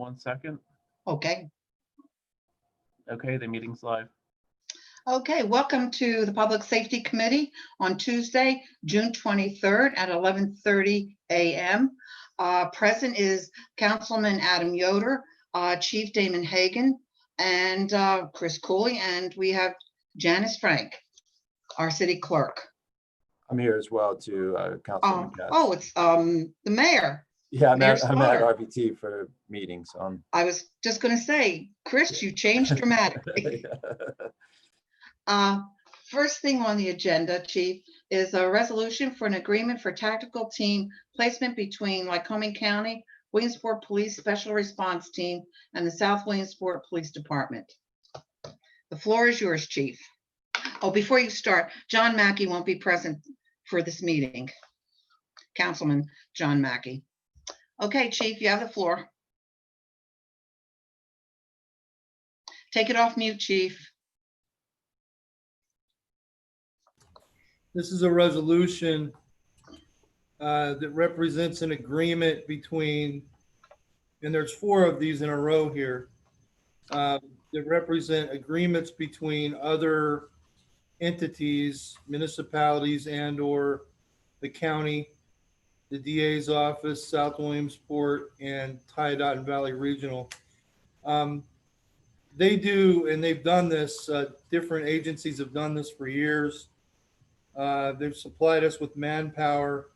1 second. Okay. Okay, the meeting's live. Okay, welcome to the Public Safety Committee on Tuesday, June 23rd at 11:30 a.m. Present is Councilman Adam Yoder, Chief Damon Hagan, and Chris Cooley, and we have Janice Frank, our city clerk. I'm here as well too, Councilman Katz. Oh, it's the mayor. Yeah, I'm Mayor at Slaughter. RBT for meetings. I was just going to say, Chris, you changed dramatically. First thing on the agenda, Chief, is a resolution for an agreement for tactical team placement between Lycoming County, Williamsport Police Special Response Team, and the South Williamsport Police Department. The floor is yours, Chief. Oh, before you start, John Mackey won't be present for this meeting. Councilman John Mackey. Okay, Chief, you have the floor. Take it off mute, Chief. This is a resolution that represents an agreement between, and there's 4 of these in a row here, that represent agreements between other entities, municipalities, and or the county, the DA's office, South Williamsport, and Tydot and Valley Regional. They do, and they've done this, different agencies have done this for years. They've supplied us with manpower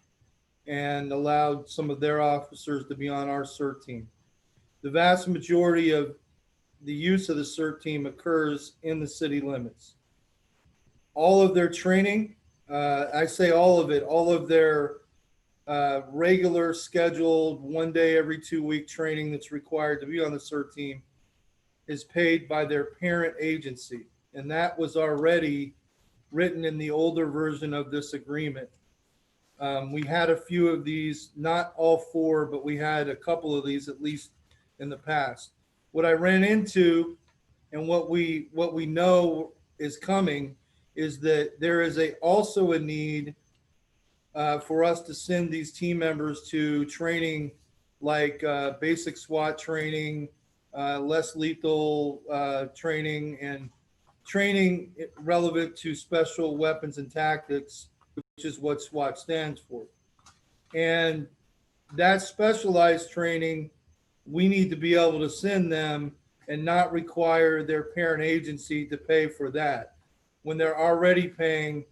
and allowed some of their officers to be on our CERT team. The vast majority of the use of the CERT team occurs in the city limits. All of their training, I say all of it, all of their regular scheduled 1 day every 2 week training that's required to be on the CERT team is paid by their parent agency. And that was already written in the older version of this agreement. We had a few of these, not all 4, but we had a couple of these at least in the past. What I ran into and what we know is coming is that there is also a need for us to send these team members to training like basic SWAT training, less lethal training, and training relevant to special weapons and tactics, which is what SWAT stands for. And that specialized training, we need to be able to send them and not require their parent agency to pay for that when they're already paying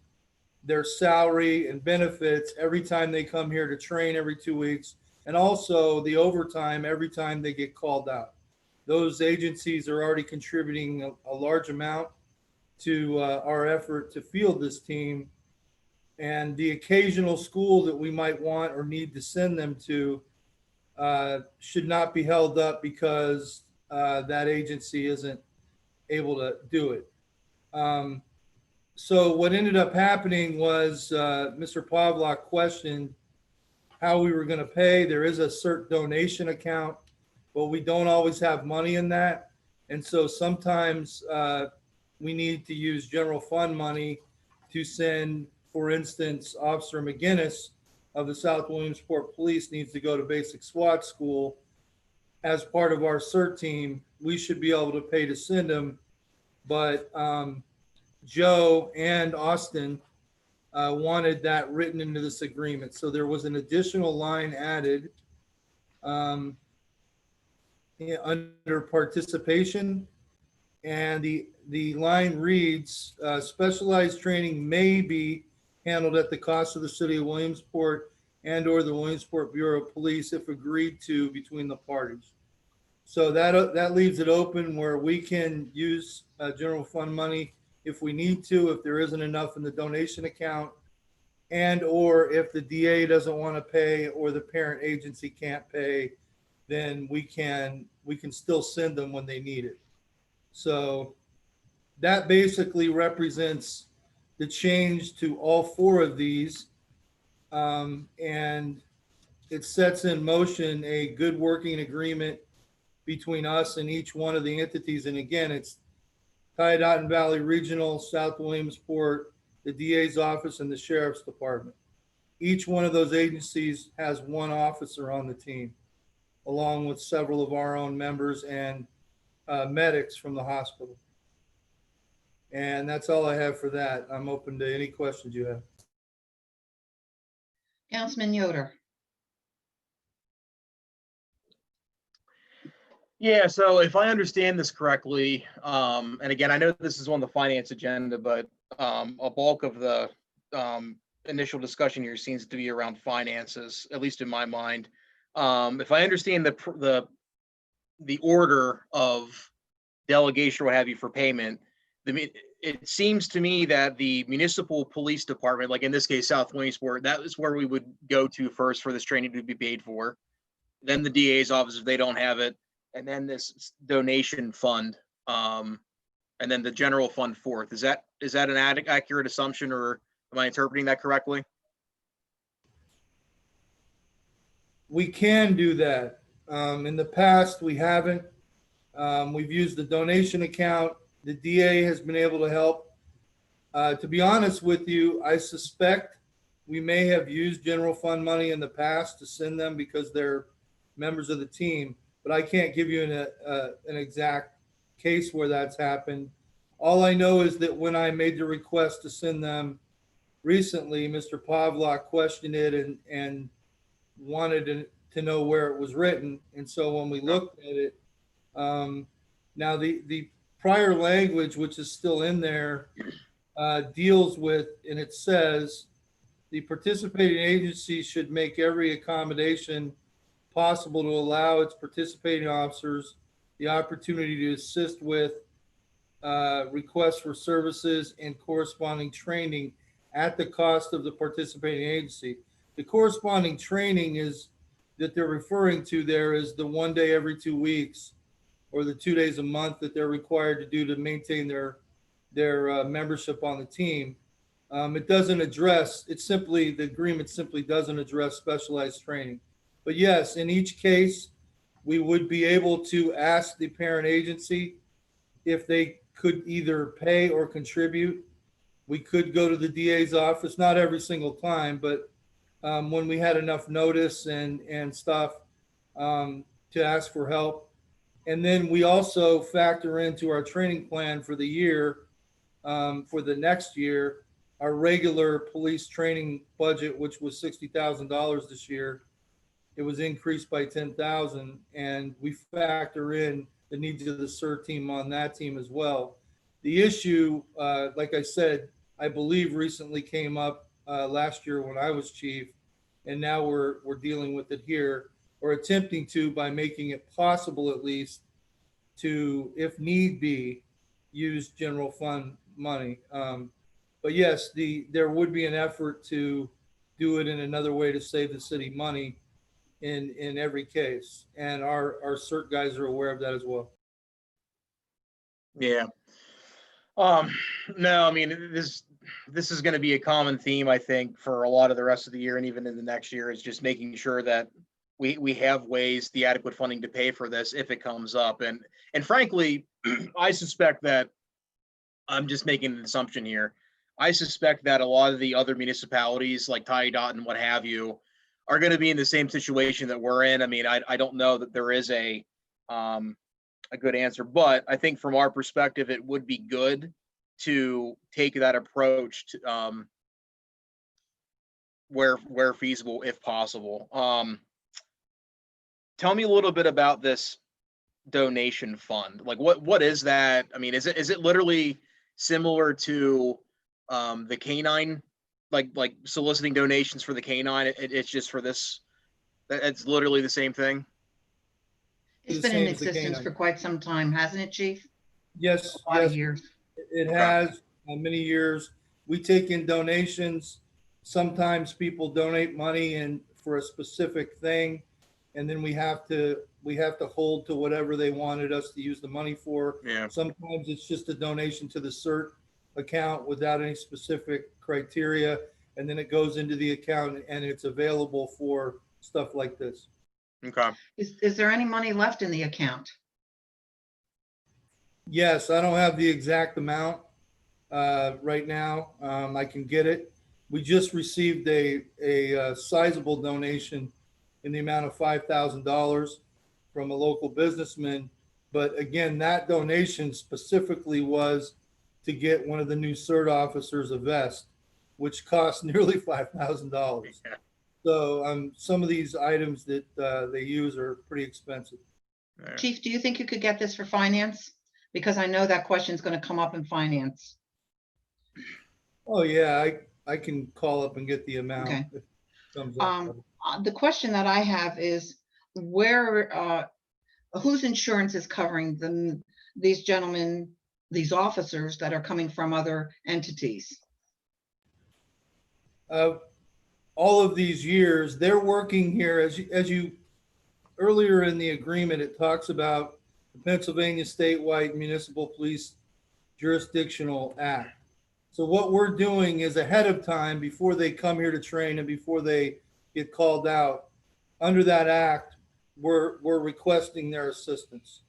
their salary and benefits every time they come here to train every 2 weeks, and also the overtime every time they get called out. Those agencies are already contributing a large amount to our effort to field this team, and the occasional school that we might want or need to send them to should not be held up because that agency isn't able to do it. So what ended up happening was Mr. Pavlak questioned how we were going to pay. There is a CERT donation account, but we don't always have money in that. And so sometimes we need to use general fund money to send, for instance, Officer McGinnis of the South Williamsport Police needs to go to basic SWAT school. As part of our CERT team, we should be able to pay to send him. But Joe and Austin wanted that written into this agreement. So there was an additional line added under participation. And the line reads, specialized training may be handled at the cost of the city of Williamsport and or the Williamsport Bureau of Police if agreed to between the parties. So that leaves it open where we can use general fund money if we need to, if there isn't enough in the donation account, and or if the DA doesn't want to pay or the parent agency can't pay, then we can still send them when they need it. So that basically represents the change to all 4 of these, and it sets in motion a good working agreement between us and each one of the entities. And again, it's Tydot and Valley Regional, South Williamsport, the DA's office, and the Sheriff's Department. Each one of those agencies has 1 officer on the team. along with several of our own members and medics from the hospital. And that's all I have for that. I'm open to any questions you have. Councilman Yoder. Yeah, so if I understand this correctly, and again, I know this is on the finance agenda, but a bulk of the initial discussion here seems to be around finances, at least in my mind. If I understand the order of delegation, or what have you, for payment, it seems to me that the municipal police department, like in this case, South Williamsport, that is where we would go to first for this training to be paid for. Then the DA's office if they don't have it, and then this donation fund, and then the general fund fourth. Is that an accurate assumption, or am I interpreting that correctly? We can do that. In the past, we haven't. We've used the donation account. The DA has been able to help. To be honest with you, I suspect we may have used general fund money in the past to send them because they're members of the team, but I can't give you an exact case where that's happened. All I know is that when I made the request to send them recently, Mr. Pavlak questioned it and wanted to know where it was written. And so when we looked at it, now the prior language, which is still in there, deals with, and it says, the participating agency should make every accommodation possible to allow its participating officers the opportunity to assist with requests for services and corresponding training at the cost of the participating agency. The corresponding training is that they're referring to there is the 1 day every 2 weeks or the 2 days a month that they're required to do to maintain their membership on the team. It doesn't address, the agreement simply doesn't address specialized training. But yes, in each case, we would be able to ask the parent agency if they could either pay or contribute. We could go to the DA's office, not every single time, but when we had enough notice and stuff to ask for help. And then we also factor into our training plan for the year, for the next year, our regular police training budget, which was $60,000 this year. It was increased by 10,000, and we factor in the needs of the CERT team on that team as well. The issue, like I said, I believe recently came up last year when I was chief, and now we're dealing with it here, or attempting to by making it possible at least to, if need be, use general fund money. But yes, there would be an effort to do it in another way to save the city money in every case. And our CERT guys are aware of that as well. Yeah. No, I mean, this is going to be a common theme, I think, for a lot of the rest of the year and even in the next year, is just making sure that we have ways, the adequate funding to pay for this if it comes up. And frankly, I suspect that, I'm just making an assumption here, I suspect that a lot of the other municipalities like Tydot and what have you are going to be in the same situation that we're in. I mean, I don't know that there is a good answer, but I think from our perspective, it would be good to take that approach to, where feasible, if possible. Tell me a little bit about this donation fund. Like, what is that? I mean, is it literally similar to the canine, like soliciting donations for the canine? It's just for this. It's literally the same thing. It's been in existence for quite some time, hasn't it, Chief? Yes, A lot of yes, years. it has many years. We take in donations. Sometimes people donate money for a specific thing, and then we have to hold to whatever they wanted us to use the money for. Yeah. Sometimes it's just a donation to the CERT account without any specific criteria, and then it goes into the account and it's available for stuff like this. Okay. Is there any money left in the account? Yes, I don't have the exact amount right now. I can get it. We just received a sizable donation in the amount of $5,000. from a local businessman. But again, that donation specifically was to get one of the new CERT officers a vest, which cost nearly $5,000. Yeah. So some of these items that they use are pretty expensive. Yeah. Chief, do you think you could get this for finance? Because I know that question is going to come up in finance. Oh, yeah, I can call up and get the amount. Okay. If it comes up. The question that I have is where, whose insurance is covering these gentlemen, these officers that are coming from other entities? All of these years, they're working here, as you earlier in the agreement, it talks about the Pennsylvania Statewide Municipal Police Jurisdictional Act. So what we're doing is ahead of time, before they come here to train and before they get called out, under that act, we're requesting their assistance.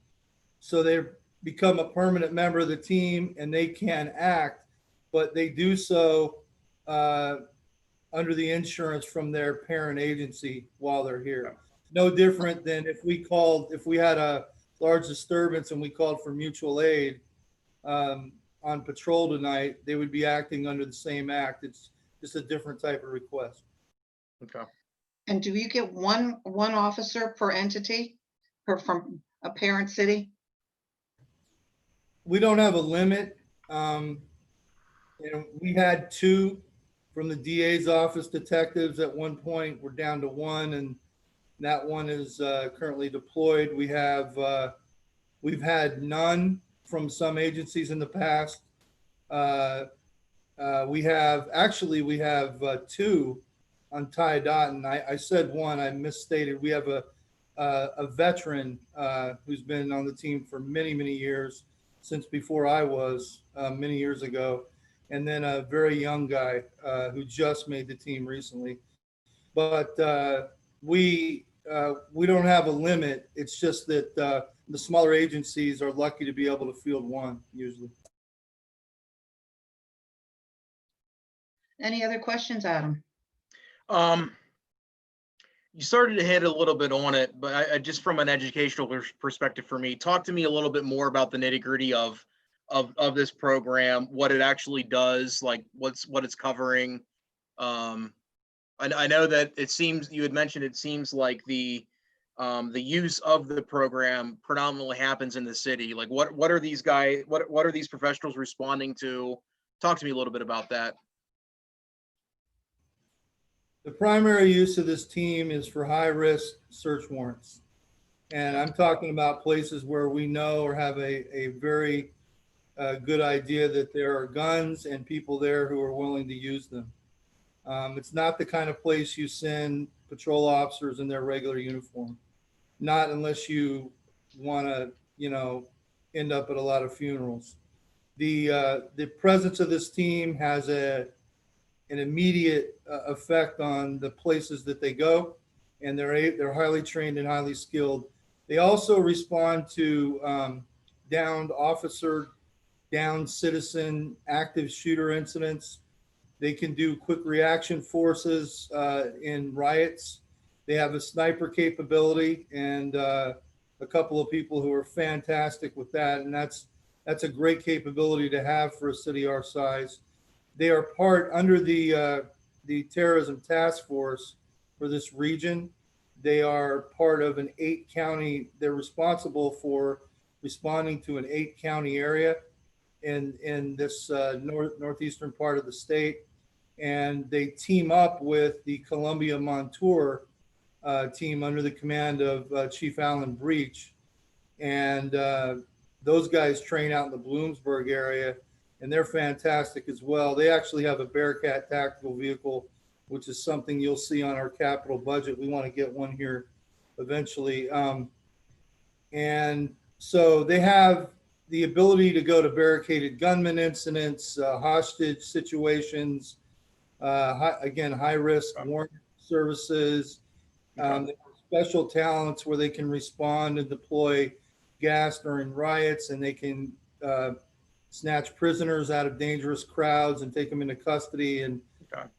So they become a permanent member of the team and they can act, but they do so under the insurance from their parent agency while they're here. No different than if we had a large disturbance and we called for mutual aid on patrol tonight, they would be acting under the same act. It's just a different type of request. Okay. And do you get one officer per entity from a parent city? We don't have a limit. We had 2 from the DA's office detectives at one point. We're down to 1, and that one is currently deployed. We've had none from some agencies in the past. We have 2 on Ty Dotton. I said 1, I misstated. We have a veteran who's been on the team for many, many years, since before I was, many years ago. And then a very young guy who just made the team recently. But we don't have a limit. It's just that the smaller agencies are lucky to be able to field 1 usually. Any other questions, Adam? You started to hit a little bit on it, but I just from an educational perspective for me, talk to me a little bit more about the nitty gritty of this program, what it actually does, like what it's covering. I know that it seems you had mentioned it seems like the use of the program predominantly happens in the city. Like what are these guys? What are these professionals responding to? Talk to me a little bit about that. The primary use of this team is for high-risk search warrants. And I'm talking about places where we know or have a very good idea that there are guns and people there who are willing to use them. It's not the kind of place you send patrol officers in their regular uniform. Not unless you want to, end up at a lot of funerals. The presence of this team has an immediate effect on the places that they go, and they're highly trained and highly skilled. They also respond to downed officer, downed citizen, active shooter incidents. They can do quick reaction forces in riots. They have a sniper capability and a couple of people who are fantastic with that, and that's a great capability to have for a city our size. They are part under the terrorism task force for this region. They are part of an 8-county. They're responsible for responding to an 8-county area in this northeastern part of the state, and they team up with the Columbia Montour team under the command of Chief Alan Breach, and those guys train out in the Bloomsburg area. And they're fantastic as well. They actually have a Bearcat tactical vehicle, which is something you'll see on our capital budget. We want to get one here eventually. And so they have the ability to go to barricaded gunman incidents, hostage situations, high risk warrant services. They have special talents where they can respond and deploy gas during riots, and they can snatch prisoners out of dangerous crowds and take them into custody, and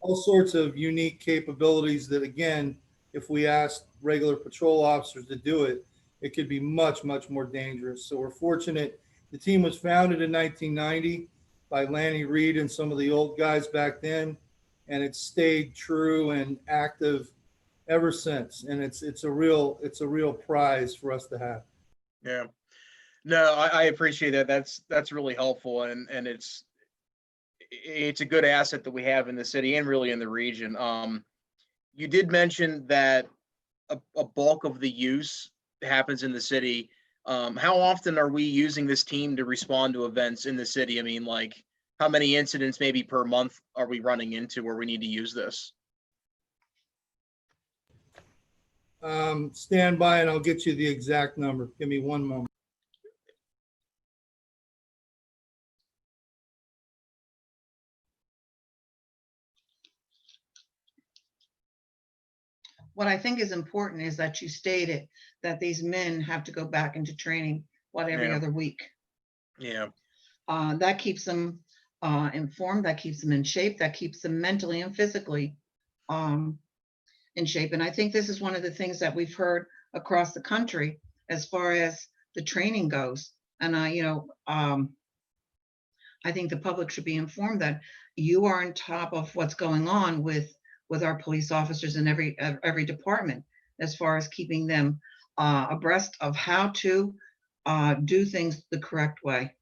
all sorts of unique capabilities that, again, if we asked regular patrol officers to do it, it could be much, much more dangerous. So we're fortunate. The team was founded in 1990 by Lanny Reed and some of the old guys back then, and it's stayed true and active ever since. And it's a real prize for us to have. Yeah. No, I appreciate that. That's really helpful, and it's a good asset that we have in the city and really in the region. You did mention that a bulk of the use happens in the city. How often are we using this team to respond to events in the city? I mean, like, how many incidents maybe per month are we running into where we need to use this? Stand by and I'll get you the exact number. Give me one moment. What I think is important is that you stated that these men have to go back into training, every Yeah. other week. Yeah. That keeps them informed, that keeps them in shape, that keeps them mentally and physically in shape. And I think this is one of the things that we've heard across the country as far as the training goes. And I think the public should be informed that you are on top of what's going on with our police officers in every department, as far as keeping them abreast of how to do things the correct way.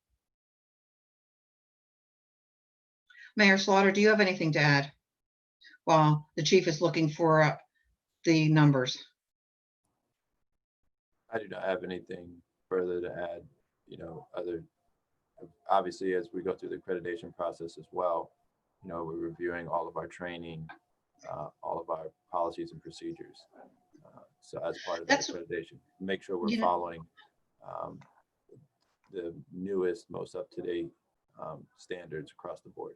Mayor Slaughter, do you have anything to add while the chief is looking for the numbers? I do not have anything further to add, obviously, as we go through the accreditation process as well, we're reviewing all of our training, all of our policies and procedures. So as part of that accreditation, make sure we're following the newest, most up-to-date standards across the board.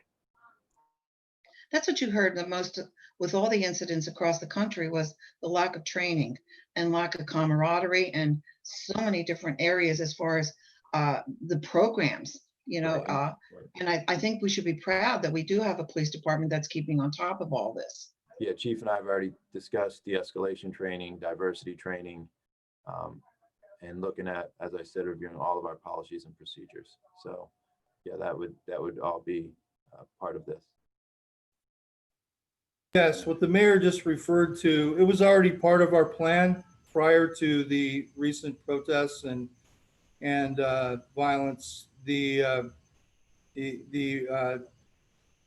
That's what you heard the most with all the incidents across the country, was the lack of training and lack of camaraderie, and so many different areas as far as the programs, Right. and I think we should be proud that we do have a police department that's keeping on top of all this. Yeah, Chief and I have already discussed de-escalation training, diversity training, and looking at, as I said, reviewing all of our policies and procedures. So yeah, that would all be part of this. Yes, what the mayor just referred to, it was already part of our plan prior to the recent protests and violence. The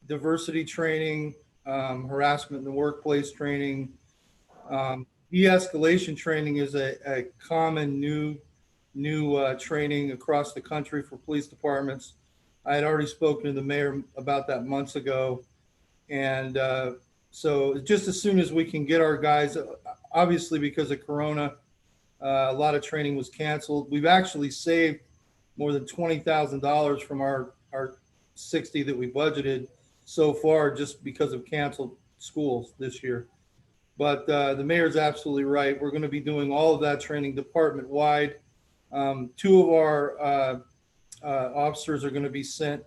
diversity training, harassment in the workplace training, de-escalation training is a common new training across the country for police departments. I had already spoken to the mayor about that months ago, and so just as soon as we can get our guys, obviously because of Corona, a lot of training was canceled. We've actually saved more than $20,000 from our 60 that we budgeted so far, just because of canceled schools this year. But the mayor's absolutely right. We're going to be doing all of that training department wide. 2 of our officers are going to be sent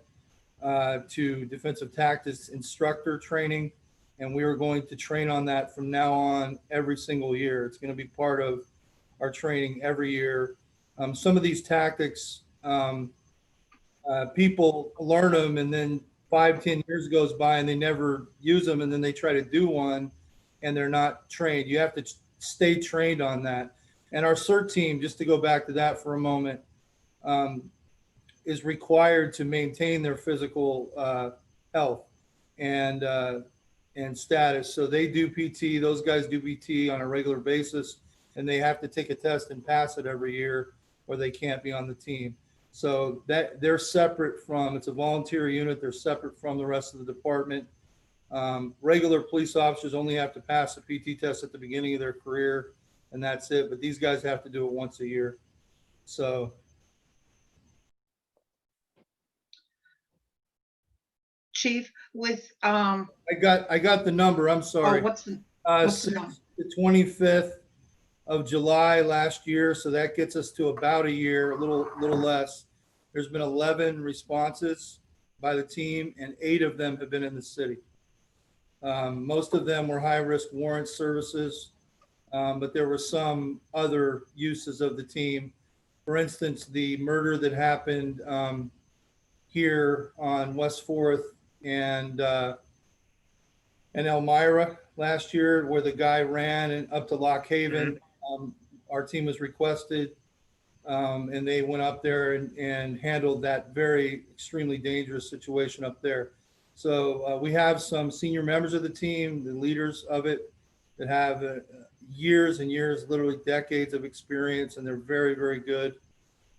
to defensive tactics instructor training, and we are going to train on that from now on every single year. It's going to be part of our training every year. Some of these tactics, people learn them, and then 5-10 years goes by and they never use them, and then they try to do one and they're not trained. You have to stay trained on that. And our CERT team, just to go back to that for a moment, is required to maintain their physical health and status. So they do PT, those guys do PT on a regular basis, and they have to take a test and pass it every year, or they can't be on the team. So that they're separate from, it's a volunteer unit, they're separate from the rest of the department. Regular police officers only have to pass a PT test at the beginning of their career, and that's it. But these guys have to do it once a year. So Chief, with I got the number. I'm sorry. what's the Since number? the 25th of July last year, so that gets us to about a year, a little less. There's been 11 responses by the team, and 8 of them have been in the city. Most of them were high-risk warrant services. But there were some other uses of the team. For instance, the murder that happened here on West 4th and Elmira last year, where the guy ran and up to Lock Haven. Our team was requested, and they went up there and handled that very extremely dangerous situation up there. So we have some senior members of the team, the leaders of it, that have years and years, literally decades of experience, and they're very, very good.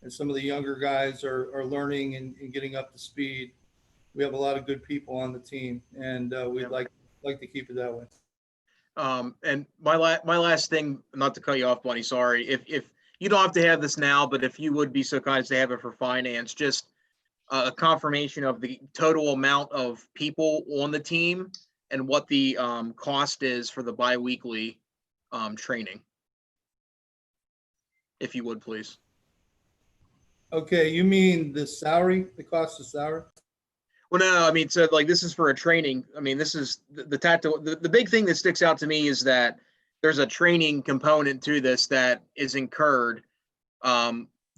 And some of the younger guys are learning and getting up to speed. We have a lot of good people on the team, and we'd like to keep it that way. And my last thing, not to cut you off, Bunny, sorry. If you don't have to have this now, but if you would be so kind as to have it for finance, just a confirmation of the total amount of people on the team and what the cost is for the biweekly training. If you would, please. Okay, you mean the salary, the cost of salary? Well, no, I mean, so like this is for a training. I mean, this is the tactical. The big thing that sticks out to me is that there's a training component to this that is incurred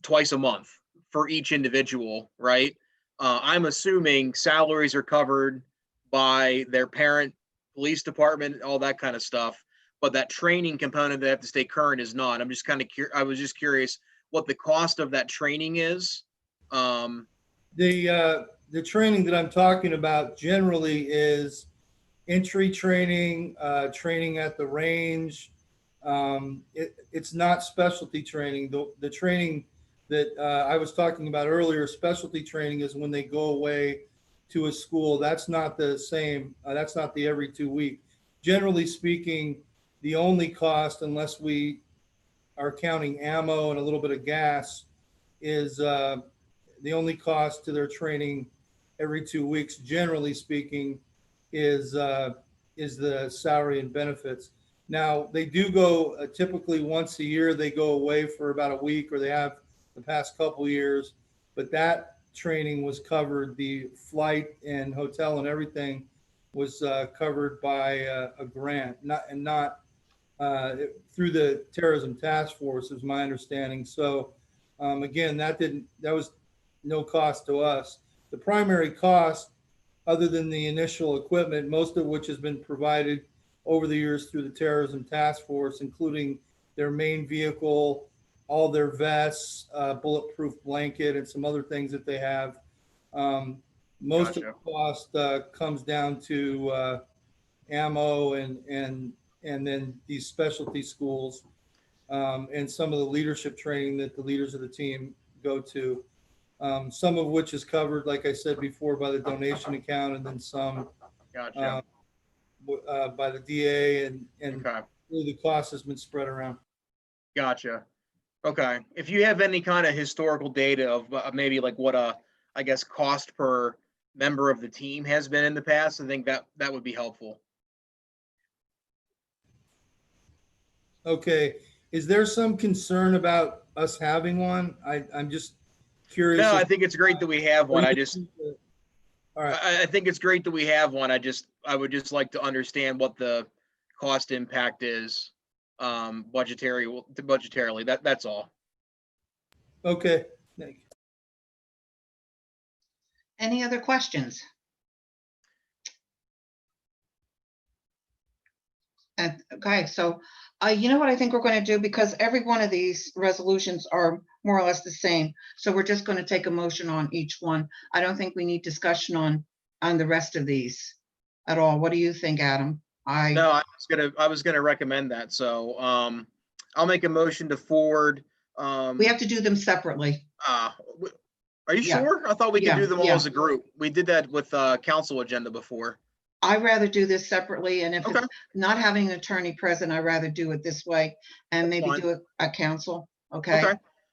twice a month for each individual, right? I'm assuming salaries are covered by their parent, police department, all that kind of stuff. But that training component that have to stay current is not. I'm just kind of I was just curious what the cost of that training is. The training that I'm talking about generally is entry training, training at the range. It's not specialty training. The training that I was talking about earlier, specialty training, is when they go away to a school. That's not the same. That's not the every 2 week. Generally speaking, the only cost, unless we are counting ammo and a little bit of gas, is the only cost to their training every 2 weeks, generally speaking, is the salary and benefits. Now, they do go typically once a year. They go away for about a week, or they have the past couple years. But that training was covered. The flight and hotel and everything was covered by a grant, not through the terrorism task force, is my understanding. So again, that was no cost to us. The primary cost, other than the initial equipment, most of which has been provided over the years through the terrorism task force, including their main vehicle, all their vests, bulletproof blanket, and some other things that they have. Most of the cost comes down to ammo and then these specialty schools, and some of the leadership training that the leaders of the team go to. Some of which is covered, like I said before, by the donation account, and then some by the DA, and really the cost has been spread around. Gotcha. Okay. If you have any kind of historical data of maybe like what I guess cost per member of the team has been in the past, I think that would be helpful. Okay. Is there some concern about us having one? I'm just curious. No, I think it's great that we have one. All right. I think it's great that we have one. I would just like to understand what the cost impact is budgetarily. That's all. Okay. Thank you. Any other questions? Okay, so you know what I think we're going to do, because every one of these resolutions are more or less the same. So we're just going to take a motion on each one. I don't think we need discussion on the rest of these at all. What do you think, Adam? No, I was gonna recommend that. So I'll make a motion to forward. We have to do them separately. Are you sure? I thought we could do them all as a group. We did that with council agenda before. I'd rather do this separately, and if it's not having an attorney present, I'd rather do it this way, and maybe do it at council. Okay.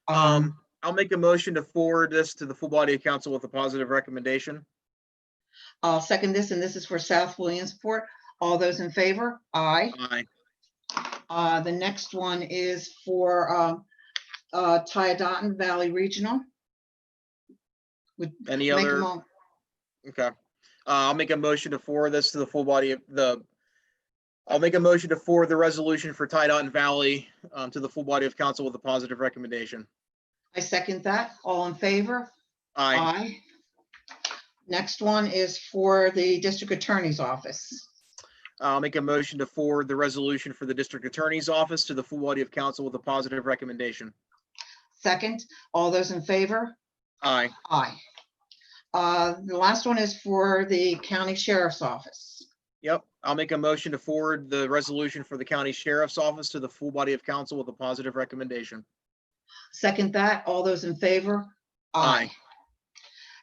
I'll make a motion to forward this to the full body of council with a positive recommendation. I'll second this, and this is for South Williamsport. All those in favor? Aye. Aye. The next one is for Tyodotin Valley Regional. Any other? Okay. I'll make a motion to forward this to the full body of the I'll make a motion to forward the resolution for Tidot and Valley to the full body of council with a positive recommendation. I second that. All in favor? Aye. Aye. Next one is for the district attorney's office. I'll make a motion to forward the resolution for the district attorney's office to the full body of council with a positive recommendation. Second, all those in favor? Aye. Aye. The last one is for the county sheriff's office. Yep. I'll make a motion to forward the resolution for the county sheriff's office to the full body of council with a positive recommendation. Second that, all those in favor? Aye.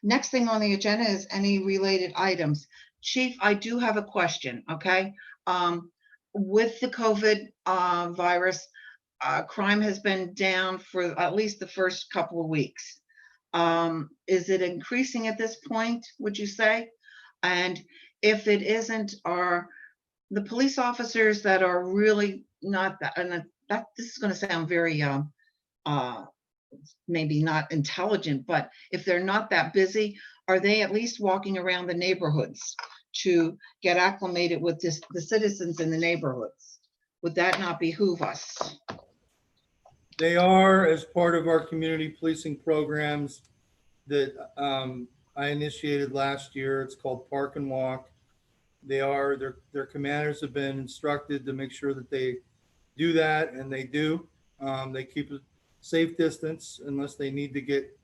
Next thing on the agenda is any related items. Chief, I do have a question, okay? With the COVID virus, crime has been down for at least the first couple of weeks. Is it increasing at this point, would you say? And if it isn't, are the police officers that are really not that, and this is going to sound very maybe not intelligent, but if they're not that busy, are they at least walking around the neighborhoods to get acclimated with the citizens in the neighborhoods? Would that not behoove us? They are, as part of our community policing programs that I initiated last year. It's called Park and Walk. Their commanders have been instructed to make sure that they do that, and they do. They keep a safe distance unless they need to get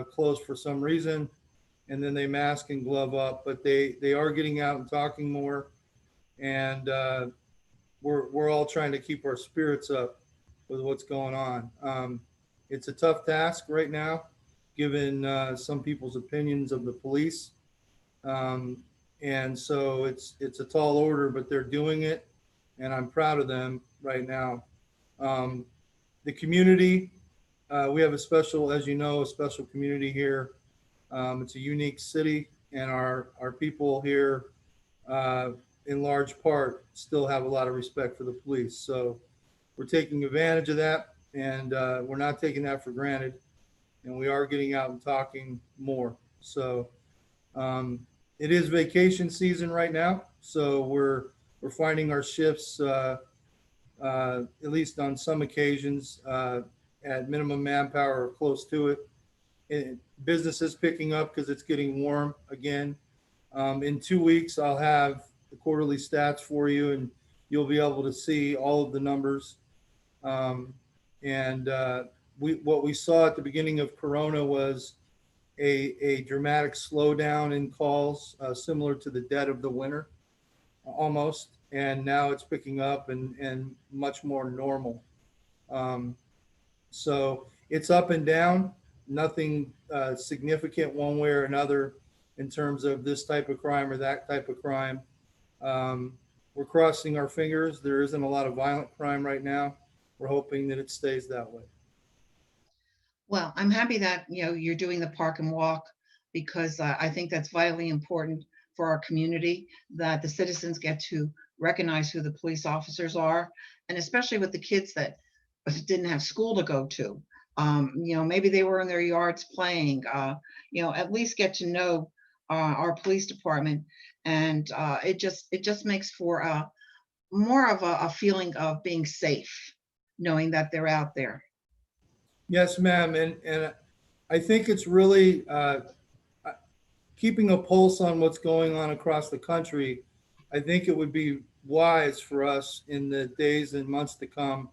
close for some reason, and then they mask and glove up. But they are getting out and talking more, and we're all trying to keep our spirits up with what's going on. It's a tough task right now, given some people's opinions of the police. And so it's a tall order, but they're doing it, and I'm proud of them right now. The community, we have a special, as you know, a special community here. It's a unique city, and our people here, in large part, still have a lot of respect for the police. So we're taking advantage of that, and we're not taking that for granted. And we are getting out and talking more. So it is vacation season right now, so we're finding our shifts, at least on some occasions, at minimum manpower or close to it. Business is picking up because it's getting warm again. In 2 weeks, I'll have the quarterly stats for you, and you'll be able to see all of the numbers. What we saw at the beginning of Corona was a dramatic slowdown in calls, similar to the dead of the winter, almost. And now it's picking up and much more normal. So it's up and down, nothing significant one way or another in terms of this type of crime or that type of crime. We're crossing our fingers. There isn't a lot of violent crime right now. We're hoping that it stays that way. Well, I'm happy that, you're doing the Park and Walk, because I think that's vitally important for our community, that the citizens get to recognize who the police officers are, and especially with the kids that didn't have school to go to. Maybe they were in their yards playing, at least get to know our police department. And it just makes for more of a feeling of being safe, knowing that they're out there. Yes, ma'am. And I think it's really keeping a pulse on what's going on across the country. I think it would be wise for us in the days and months to come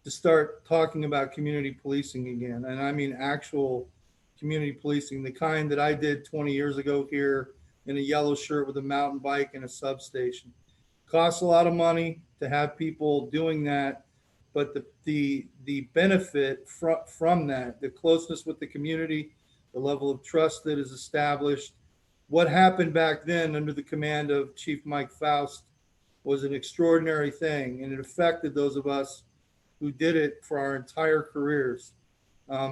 to start talking about community policing again. And I mean actual community policing, the kind that I did 20 years ago here in a yellow shirt with a mountain bike and a substation. Costs a lot of money to have people doing that, but the benefit from that, the closeness with the community, the level of trust that is established, what happened back then under the command of Chief Mike Faust was an extraordinary thing, and it affected those of us who did it for our entire careers.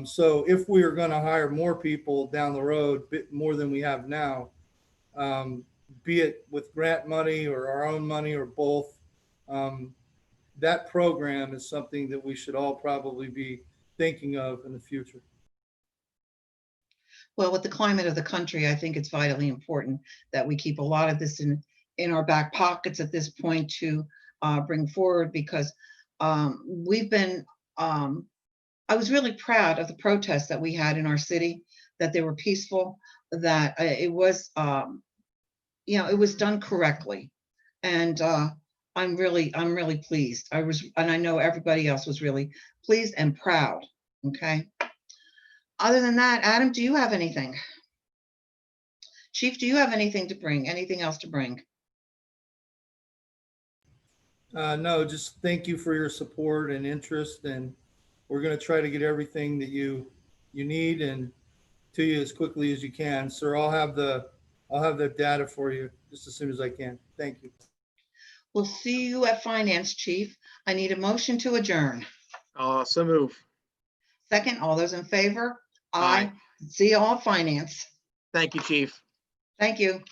So if we are going to hire more people down the road, bit more than we have now, be it with grant money or our own money or both, that program is something that we should all probably be thinking of in the future. Well, with the climate of the country, I think it's vitally important that we keep a lot of this in our back pockets at this point to bring forward, because we've been, I was really proud of the protests that we had in our city, that they were peaceful, that it was, it was done correctly. And I'm really pleased. And I know everybody else was really pleased and proud. Okay. Other than that, Adam, do you have anything? Chief, do you have anything to bring? Anything else to bring? No, just thank you for your support and interest, and we're going to try to get everything that you need and to you as quickly as you can. Sir, I'll have the data for you just as soon as I can. Thank you. We'll see you at Finance, Chief. I need a motion to adjourn. So move. Second, all those in favor? Aye. See you all at Finance. Thank you, Chief. Thank you.